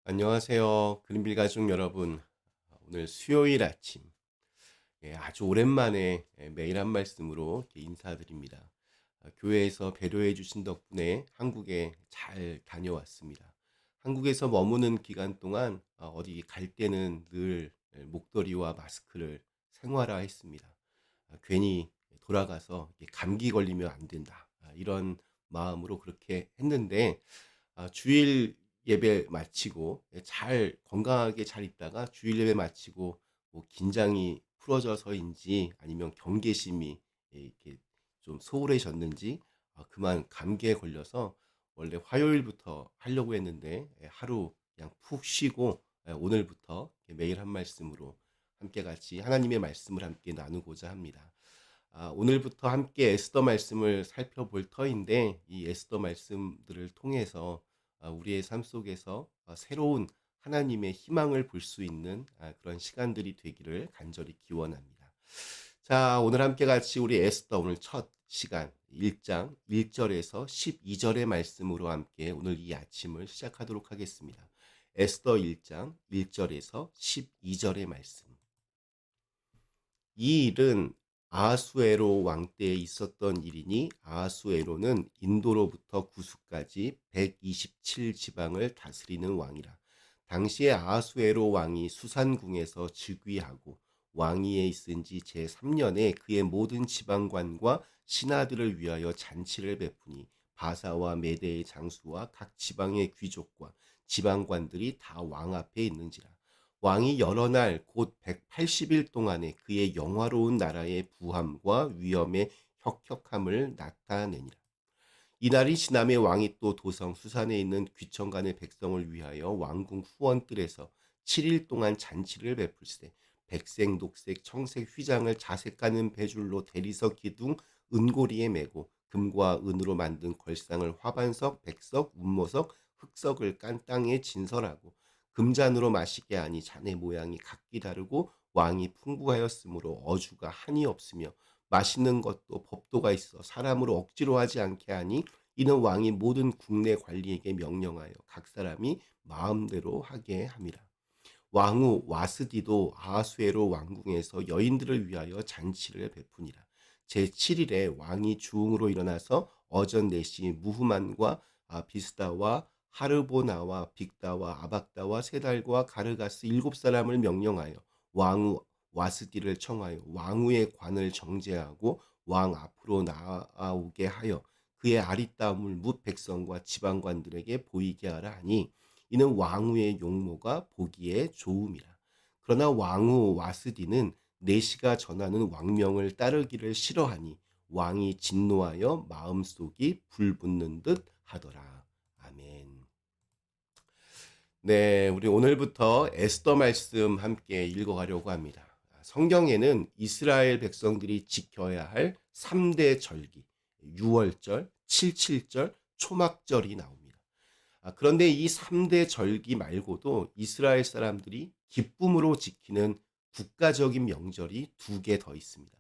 안녕하세요. 그린빌 가족 여러분. 오늘 수요일 아침, 아주 오랜만에 매일 한 말씀으로 이렇게 인사드립니다. 교회에서 배려해 주신 덕분에 한국에 잘 다녀왔습니다. 한국에서 머무는 기간 동안 어디 갈 때는 늘 목도리와 마스크를 생활화했습니다. 괜히 돌아가서 이게 감기 걸리면 안 된다. 이런 마음으로 그렇게 했는데 주일 예배 마치고 잘 건강하게 잘 있다가 주일 예배 마치고 뭐 긴장이 풀어져서인지 아니면 경계심이 이렇게 좀 소홀해졌는지 그만 감기에 걸려서 원래 화요일부터 하려고 했는데 하루 그냥 푹 쉬고 오늘부터 이렇게 매일 한 말씀으로 함께 같이 하나님의 말씀을 함께 나누고자 합니다. 오늘부터 함께 에스더 말씀을 살펴볼 터인데 이 에스더 말씀들을 통해서 우리의 삶 속에서 새로운 하나님의 희망을 볼 수 있는 그런 시간들이 되기를 간절히 기원합니다. 자, 오늘 함께 같이 우리 에스더 오늘 첫 시간 1장 1절에서 12절의 말씀으로 함께 오늘 이 아침을 시작하도록 하겠습니다. 에스더 1장 1절에서 12절의 말씀. 이 일은 아하수에로 왕 때에 있었던 일이니 아하수에로는 인도로부터 구스까지 127 지방을 다스리는 왕이라. 당시에 아하수에로 왕이 수산궁에서 즉위하고 왕위에 있은 지 제3년에 그의 모든 지방관과 신하들을 위하여 잔치를 베푸니 바사와 메대의 장수와 각 지방의 귀족과 지방관들이 다 왕 앞에 있는지라. 왕이 여러 날 곧 180일 동안에 그의 영화로운 나라의 부함과 위엄의 혁혁함을 나타내니라. 이날이 지남에 왕이 또 도성 수산에 있는 귀천간의 백성을 위하여 왕궁 후원뜰에서 7일 동안 잔치를 베풀세 백색, 녹색, 청색 휘장을 자색하는 배줄로 대리석 기둥 은고리에 메고 금과 은으로 만든 걸상을 화반석, 백석, 운모석, 흑석을 깐 땅에 진설하고 금잔으로 마시게 하니 잔의 모양이 각기 다르고 왕이 풍부하였으므로 어주가 한이 없으며 맛있는 것도 법도가 있어 사람으로 억지로 하지 않게 하니 이는 왕이 모든 국내 관리에게 명령하여 각 사람이 마음대로 하게 함이라. 왕후 와스디도 아하수에로 왕궁에서 여인들을 위하여 잔치를 베푸니라. 제7일에 왕이 주웅으로 일어나서 어전 내시 무후만과 비스다와 하르보나와 빅다와 아박다와 세달과 가르가스 7사람을 명령하여 왕후 와스디를 청하여 왕후의 관을 정제하고 왕 앞으로 나아오게 하여 그의 아리따움을 뭇 백성과 지방관들에게 보이게 하라 하니 이는 왕후의 용모가 보기에 좋음이라. 그러나 왕후 와스디는 내시가 전하는 왕명을 따르기를 싫어하니 왕이 진노하여 마음속이 불붙는 듯 하더라. 아멘. 네, 우리 오늘부터 에스더 말씀 함께 읽어가려고 합니다. 성경에는 이스라엘 백성들이 지켜야 할 3대 절기, 6월절, 77절, 초막절이 나옵니다. 그런데 이 3대 절기 말고도 이스라엘 사람들이 기쁨으로 지키는 국가적인 명절이 2개 더 있습니다.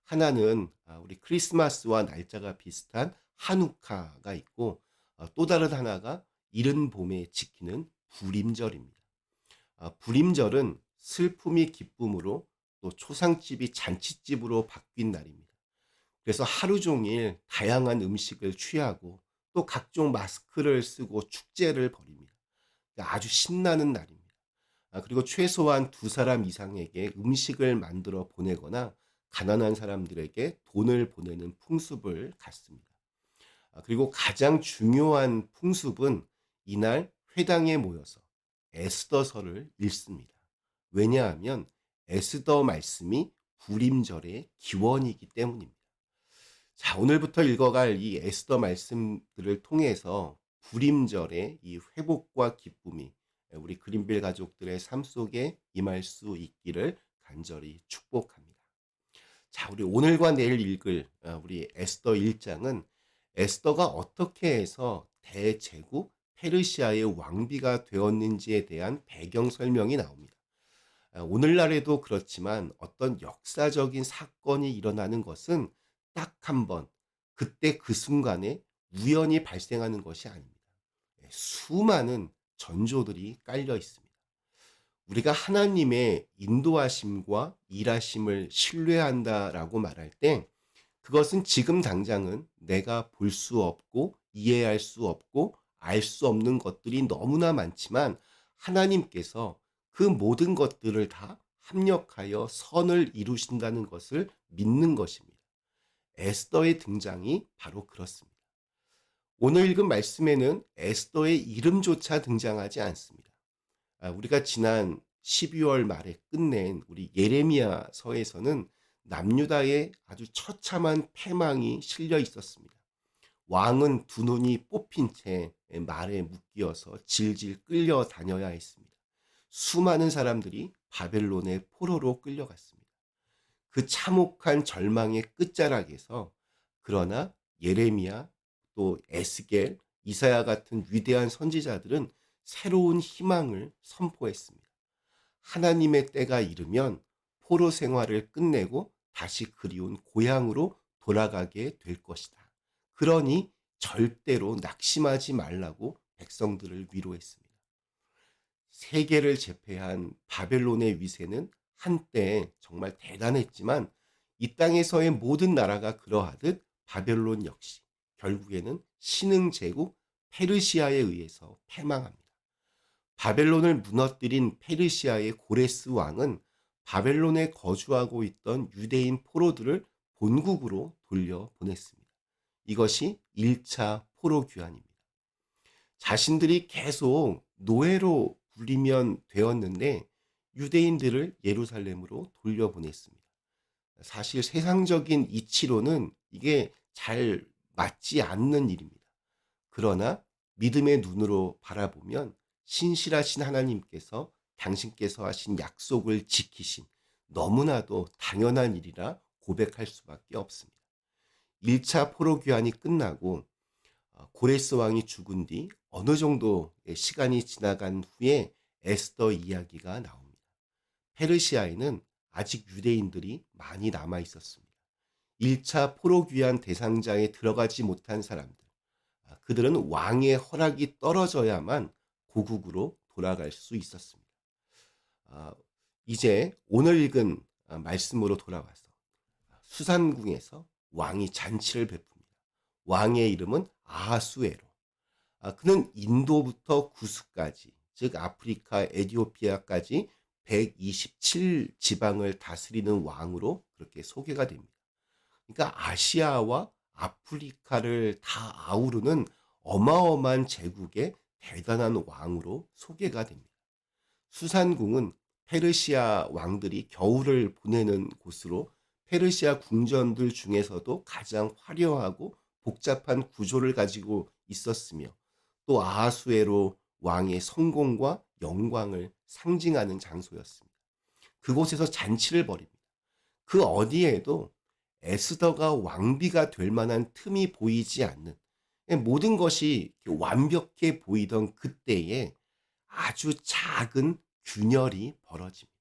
하나는 우리 크리스마스와 날짜가 비슷한 한우카가 있고 또 다른 하나가 이른 봄에 지키는 불임절입니다. 불임절은 슬픔이 기쁨으로 또 초상집이 잔치집으로 바뀐 날입니다. 그래서 하루 종일 다양한 음식을 취하고 또 각종 마스크를 쓰고 축제를 벌입니다. 그러니까 아주 신나는 날입니다. 그리고 최소한 두 사람 이상에게 음식을 만들어 보내거나 가난한 사람들에게 돈을 보내는 풍습을 갖습니다. 그리고 가장 중요한 풍습은 이날 회당에 모여서 에스더서를 읽습니다. 왜냐하면 에스더 말씀이 불임절의 기원이기 때문입니다. 자, 오늘부터 읽어갈 이 에스더 말씀들을 통해서 불임절의 이 회복과 기쁨이 우리 그린빌 가족들의 삶 속에 임할 수 있기를 간절히 축복합니다. 자, 우리 오늘과 내일 읽을 우리 에스더 1장은 에스더가 어떻게 해서 대제국 페르시아의 왕비가 되었는지에 대한 배경 설명이 나옵니다. 오늘날에도 그렇지만 어떤 역사적인 사건이 일어나는 것은 딱 한 번, 그때 그 순간에 우연히 발생하는 것이 아닙니다. 수많은 전조들이 깔려 있습니다. 우리가 하나님의 인도하심과 일하심을 신뢰한다라고 말할 때 그것은 지금 당장은 내가 볼 수 없고 이해할 수 없고 알 수 없는 것들이 너무나 많지만 하나님께서 그 모든 것들을 다 합력하여 선을 이루신다는 것을 믿는 것입니다. 에스더의 등장이 바로 그렇습니다. 오늘 읽은 말씀에는 에스더의 이름조차 등장하지 않습니다. 우리가 지난 12월 말에 끝낸 우리 예레미야서에서는 남유다의 아주 처참한 패망이 실려 있었습니다. 왕은 두 눈이 뽑힌 채 말에 묶여서 질질 끌려 다녀야 했습니다. 수많은 사람들이 바벨론의 포로로 끌려갔습니다. 그 참혹한 절망의 끝자락에서 그러나 예레미야 또 에스겔, 이사야 같은 위대한 선지자들은 새로운 희망을 선포했습니다. 하나님의 때가 이르면 포로 생활을 끝내고 다시 그리운 고향으로 돌아가게 될 것이다. 그러니 절대로 낙심하지 말라고 백성들을 위로했습니다. 세계를 제패한 바벨론의 위세는 한때 정말 대단했지만 이 땅에서의 모든 나라가 그러하듯 바벨론 역시 결국에는 신흥 제국 페르시아에 의해서 패망합니다. 바벨론을 무너뜨린 페르시아의 고레스 왕은 바벨론에 거주하고 있던 유대인 포로들을 본국으로 돌려보냈습니다. 이것이 1차 포로 귀환입니다. 자신들이 계속 노예로 굴리면 되었는데 유대인들을 예루살렘으로 돌려보냈습니다. 사실 세상적인 이치로는 이게 잘 맞지 않는 일입니다. 그러나 믿음의 눈으로 바라보면 신실하신 하나님께서 당신께서 하신 약속을 지키신 너무나도 당연한 일이라 고백할 수밖에 없습니다. 1차 포로 귀환이 끝나고 고레스 왕이 죽은 뒤 어느 정도의 시간이 지나간 후에 에스더 이야기가 나옵니다. 페르시아에는 아직 유대인들이 많이 남아 있었습니다. 1차 포로 귀환 대상자에 들어가지 못한 사람들, 그들은 왕의 허락이 떨어져야만 고국으로 돌아갈 수 있었습니다. 이제 오늘 읽은 말씀으로 돌아와서 수산궁에서 왕이 잔치를 베풉니다. 왕의 이름은 아하수에로. 그는 인도부터 구스까지, 즉 아프리카 에티오피아까지 127지방을 다스리는 왕으로 그렇게 소개가 됩니다. 그러니까 아시아와 아프리카를 다 아우르는 어마어마한 제국의 대단한 왕으로 소개가 됩니다. 수산궁은 페르시아 왕들이 겨울을 보내는 곳으로 페르시아 궁전들 중에서도 가장 화려하고 복잡한 구조를 가지고 있었으며 또 아하수에로 왕의 성공과 영광을 상징하는 장소였습니다. 그곳에서 잔치를 벌입니다. 그 어디에도 에스더가 왕비가 될 만한 틈이 보이지 않는 모든 것이 완벽해 보이던 그때에 아주 작은 균열이 벌어집니다.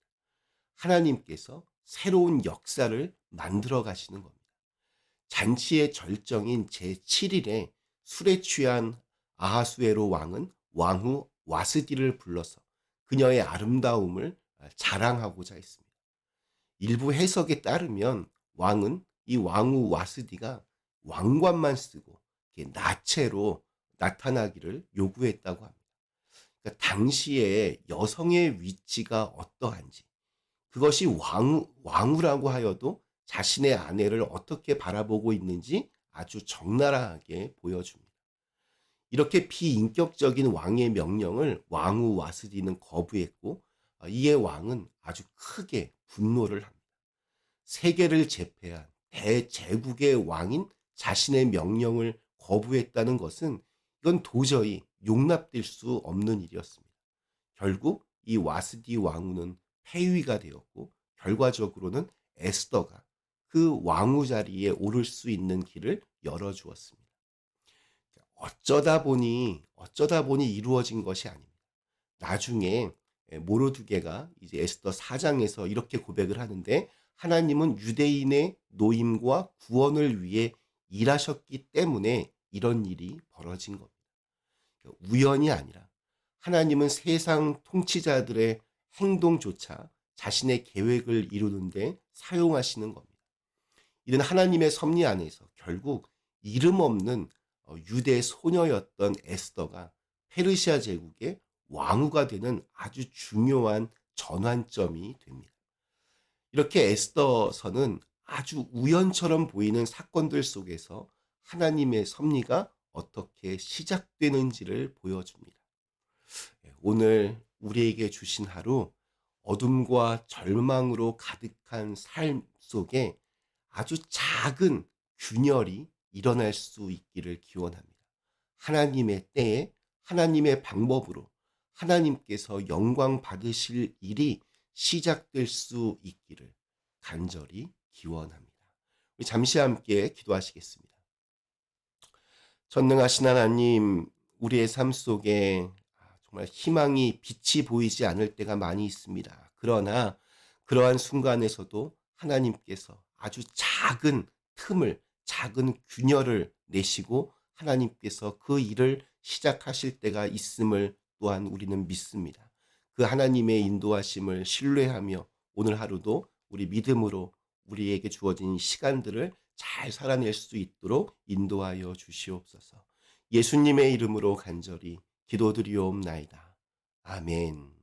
하나님께서 새로운 역사를 만들어 가시는 겁니다. 잔치의 절정인 제7일에 술에 취한 아하수에로 왕은 왕후 와스디를 불러서 그녀의 아름다움을 자랑하고자 했습니다. 일부 해석에 따르면 왕은 이 왕후 와스디가 왕관만 쓰고 나체로 나타나기를 요구했다고 합니다. 그러니까 당시에 여성의 위치가 어떠한지, 그것이 왕후라고 하여도 자신의 아내를 어떻게 바라보고 있는지 아주 적나라하게 보여줍니다. 이렇게 비인격적인 왕의 명령을 왕후 와스디는 거부했고 이에 왕은 아주 크게 분노를 합니다. 세계를 제패한 대제국의 왕인 자신의 명령을 거부했다는 것은 이건 도저히 용납될 수 없는 일이었습니다. 결국 이 와스디 왕후는 폐위가 되었고 결과적으로는 에스더가 그 왕후 자리에 오를 수 있는 길을 열어주었습니다. 어쩌다 보니 이루어진 것이 아닙니다. 나중에 모르드게가 이제 에스더 4장에서 이렇게 고백을 하는데 하나님은 유대인의 노임과 구원을 위해 일하셨기 때문에 이런 일이 벌어진 겁니다. 우연이 아니라 하나님은 세상 통치자들의 행동조차 자신의 계획을 이루는데 사용하시는 겁니다. 이런 하나님의 섭리 안에서 결국 이름 없는 유대 소녀였던 에스더가 페르시아 제국의 왕후가 되는 아주 중요한 전환점이 됩니다. 이렇게 에스더서는 아주 우연처럼 보이는 사건들 속에서 하나님의 섭리가 어떻게 시작되는지를 보여줍니다. 오늘 우리에게 주신 하루, 어둠과 절망으로 가득한 삶 속에 아주 작은 균열이 일어날 수 있기를 기원합니다. 하나님의 때에 하나님의 방법으로 하나님께서 영광 받으실 일이 시작될 수 있기를 간절히 기원합니다. 우리 잠시 함께 기도하시겠습니다. 전능하신 하나님, 우리의 삶 속에 정말 희망이 빛이 보이지 않을 때가 많이 있습니다. 그러나 그러한 순간에서도 하나님께서 아주 작은 틈을, 작은 균열을 내시고 하나님께서 그 일을 시작하실 때가 있음을 또한 우리는 믿습니다. 그 하나님의 인도하심을 신뢰하며 오늘 하루도 우리 믿음으로 우리에게 주어진 시간들을 잘 살아낼 수 있도록 인도하여 주시옵소서. 예수님의 이름으로 간절히 기도드리옵나이다. 아멘.